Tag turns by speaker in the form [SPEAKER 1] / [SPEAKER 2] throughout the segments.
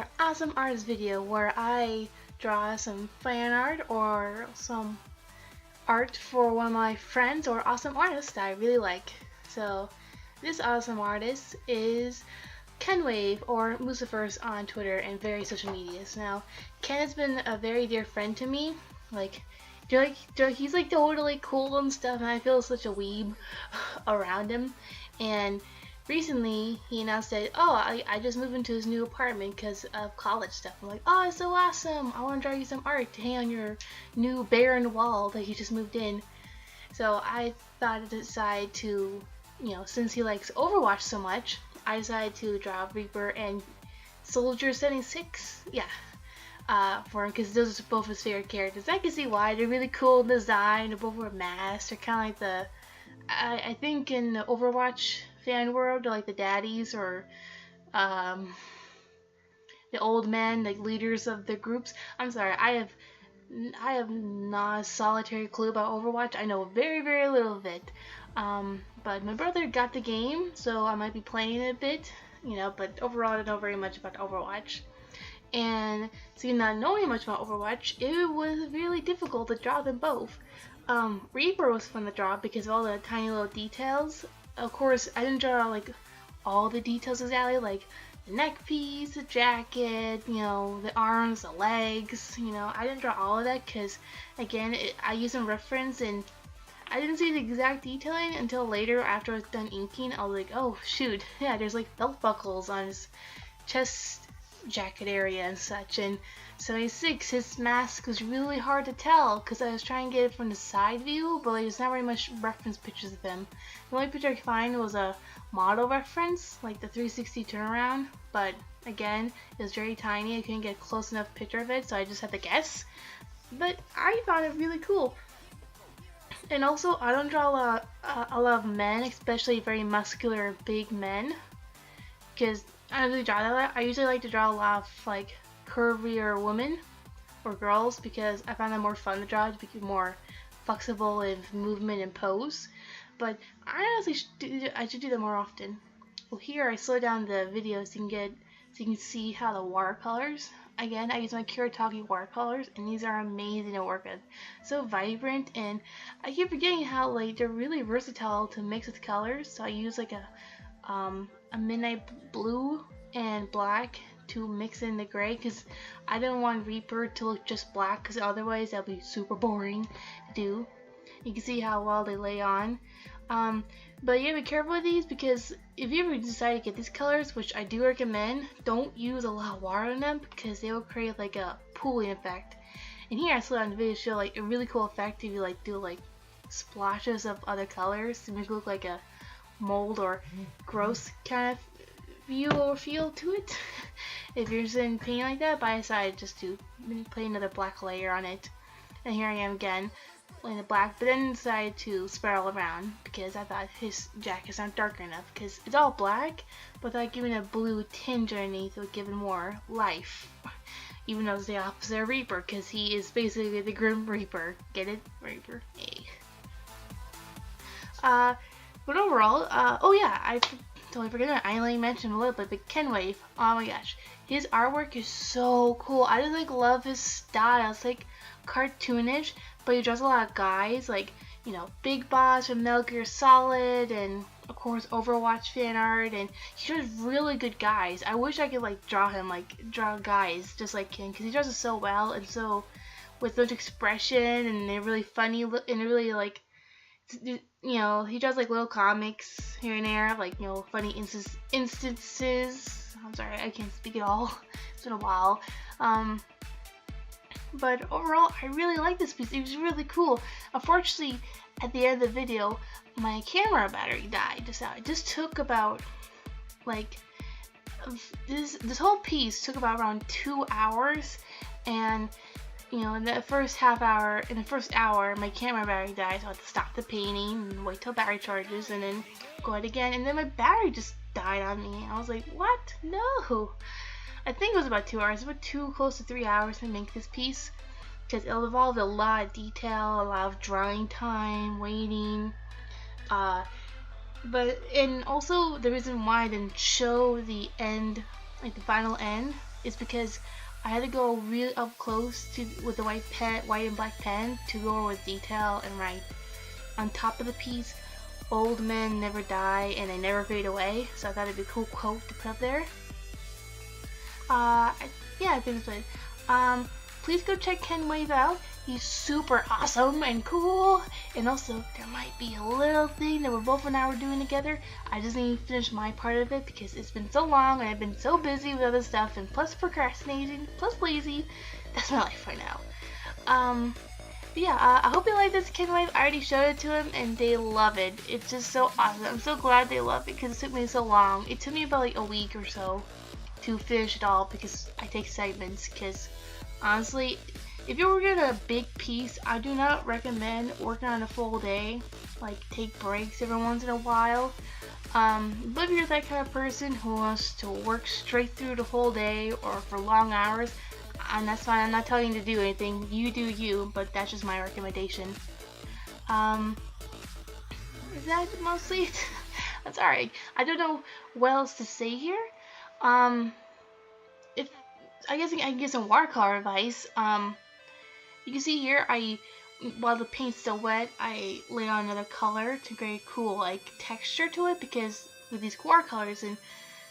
[SPEAKER 1] another awesome artist video where I draw some fan art or some art for one of my friends or awesome artists that I really like. So this awesome artist is Kenwave or Musafers on Twitter and various social medias. Now Ken has been a very dear friend to me. He's like totally cool and stuff, and I feel such a weeb around him. And recently he announced that, oh, I just moved into his new apartment because of college stuff. I'm like, oh, it's so awesome. I want to draw you some art to hang on your new barren wall that you just moved in. So I thought to decide to, since he likes Overwatch so much, I decided to draw Reaper and Soldier 76. Yeah. For him, because those are both his favorite characters. I can see why. They're really cool in design. They both wear masks. They're kind of like the, I think in the Overwatch fan world, they're like the daddies or the old men, like leaders of the groups. I'm sorry, I have not a solitary clue about Overwatch. I know very, very little of it. But my brother got the game, so I might be playing it a bit, but overall I don't know very much about Overwatch. And so not knowing much about Overwatch, it was really difficult to draw them both. Reaper was fun to draw because of all the tiny little details. Of course, I didn't draw like all the details exactly, like the neck piece, the jacket, the arms, the legs. I didn't draw all of that because, again, I used some reference and I didn't see the exact detailing until later after I was done inking. I was like, oh shoot, yeah, there's like belt buckles on his chest jacket area and such. And 76, his mask was really hard to tell because I was trying to get it from the side view, but there's not very much reference pictures of him. The only picture I could find was a model reference, like the 360 turnaround, but again, it was very tiny. I couldn't get a close enough picture of it, so I just had to guess. But I found it really cool. And also, I don't draw a lot of men, especially very muscular, big men, because I don't really draw that a lot. I usually like to draw a lot of like curvier women or girls because I find them more fun to draw, to be more flexible in movement and pose. But I honestly I should do that more often. Well, here I slow down the video so you can see how the watercolors. Again, I use my Kuretake watercolors, and these are amazing to work with. So vibrant, and I keep forgetting how like they're really versatile to mix with colors. So I use like a midnight blue and black to mix in the gray because I didn't want Reaper to look just black because otherwise that would be super boring to do. You can see how well they lay on. But you gotta be careful with these because if you ever decide to get these colors, which I do recommend, don't use a lot of water on them because they will create like a pooling effect. And here I slowed down the video to show like a really cool effect if you like do like splashes of other colors to make it look like a mold or gross kind of view or feel to it. If you're just in paint like that, but I decided just to put another black layer on it. And here I am again, laying the black, but then decided to spread all around because I thought his jacket's not dark enough because it's all black, but I thought giving a blue tinge underneath would give it more life. Even though it's the opposite of Reaper because he is basically the Grim Reaper. Get it? Reaper. Hey. But overall, oh yeah, I totally forgot. I only mentioned a little bit, but Kenwave, oh my gosh, his artwork is so cool. I just like love his style. It's like cartoonish, but he draws a lot of guys, like Big Boss from Metal Gear Solid, and of course Overwatch fan art, and he draws really good guys. I wish I could like draw guys just like him because he draws it so well and so with much expression, and they're really funny and they're really like. He does like little comics here and there, like funny instances. I'm sorry, I can't speak at all. It's been a while. But overall, I really like this piece. It was really cool. Unfortunately, at the end of the video, my camera battery died. It just took about like this whole piece took about around 2 hours, and in the first hour, my camera battery died, so I had to stop the painting and wait till battery charges and then go ahead again. And then my battery just died on me. I was like, what? No. I think it was about 2 hours, about close to 3 hours to make this piece because it involved a lot of detail, a lot of drawing time, waiting. And also the reason why I didn't show the end, like the final end, is because I had to go really up close with the white and black pen to go over with detail and write on top of the piece, "Old men never die and they never fade away." So I thought it'd be a cool quote to put up there. Yeah, I think it's good. Please go check Kenwave out. He's super awesome and cool. And also, there might be a little thing that we're both and I were doing together. I just need to finish my part of it because it's been so long and I've been so busy with other stuff and plus procrastinating, plus lazy. That's my life right now. But yeah, I hope you like this Kenwave. I already showed it to them and they love it. It's just so awesome. I'm so glad they love it because it took me so long. It took me about like a week or so to finish it all because I take segments. Because honestly, if you're working on a big piece, I do not recommend working on a full day. Like, take breaks every once in a while. But if you're that kind of person who wants to work straight through the whole day or for long hours, and that's fine. I'm not telling you to do anything. You do you, but that's just my recommendation. Is that mostly it? I'm sorry. I don't know what else to say here. If I guess I can give some watercolor advice. You can see here, while the paint's still wet, I laid on another color to create a cool like texture to it, because with these watercolors and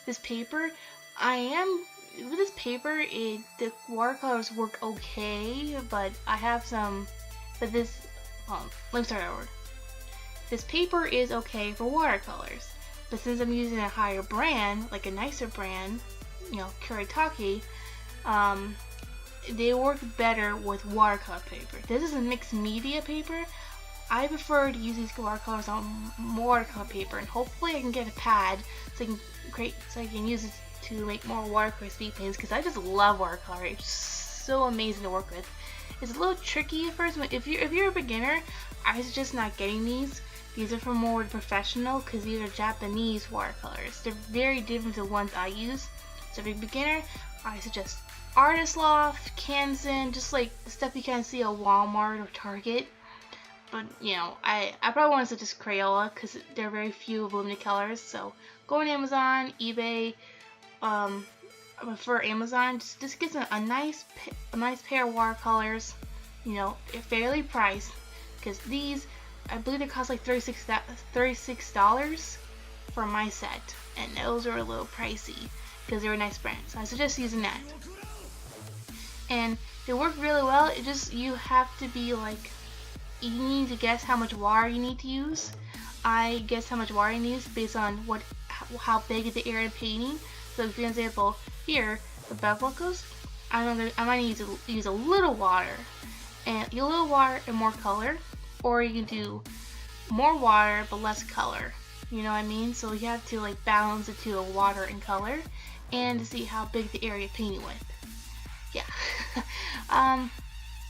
[SPEAKER 1] this paper, with this paper, the watercolors work okay, but I have some, let me start over. This paper is okay for watercolors, but since I'm using a higher brand, like a nicer brand, Kuretake, they work better with watercolor paper. This is a mixed media paper. I prefer to use these watercolors on watercolor paper, and hopefully I can get a pad so I can use it to make more watercolor speed paints, because I just love watercolor. It's so amazing to work with. It's a little tricky at first. If you're a beginner, I suggest not getting these. These are for more professional, because these are Japanese watercolors. They're very different to the ones I use. So if you're a beginner, I suggest Artist Loft, Kansen, just like the stuff you can't see at Walmart or Target. But I probably want to suggest Crayola because there are very few limited colors. So go on Amazon, eBay. I prefer Amazon. Just get a nice pair of watercolors. Fairly priced, because these, I believe they cost like $36 for my set, and those are a little pricey because they're a nice brand. So I suggest using that. And they work really well. You have to be like, you need to guess how much water you need to use. I guess how much water you need based on how big is the area of painting. So for example, here the bifocals, I might need to use a little water and more color, or you can do more water but less color. You know what I mean? So you have to like balance it to a water and color, and to see how big the area of painting with. Yeah. I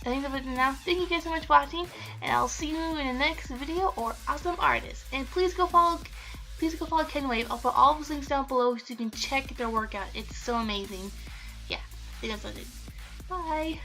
[SPEAKER 1] think that's it now. Thank you guys so much for watching, and I'll see you in the next video or awesome artist. And please go follow Kenwave. I'll put all those links down below so you can check their work out. It's so amazing. Yeah, I think that's it. Bye.